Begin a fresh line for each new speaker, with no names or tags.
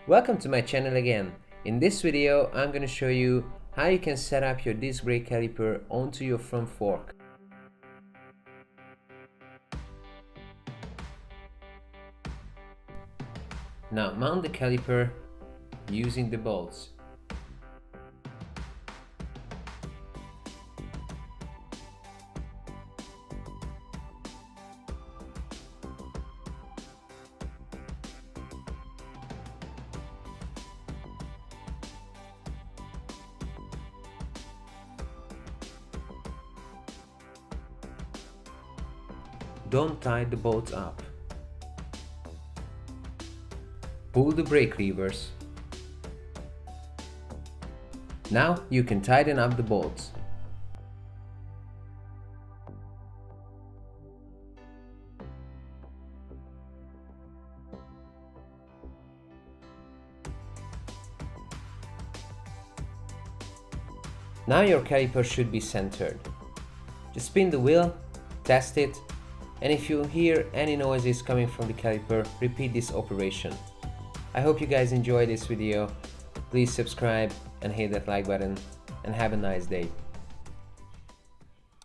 Welcome to my channel again. In this video I'm going to show you how you can set up your disc brake caliper onto your front fork. Now mount the caliper using the bolts. Don't tie the bolts up. Pull the brake levers. Now you can tighten up the bolts. Now your caliper should be centered. Just spin the wheel, test it, and if you hear any noises coming from the caliper, repeat this operation. I hope you guys enjoyed this video. Please subscribe and hit that like button, and have a nice day.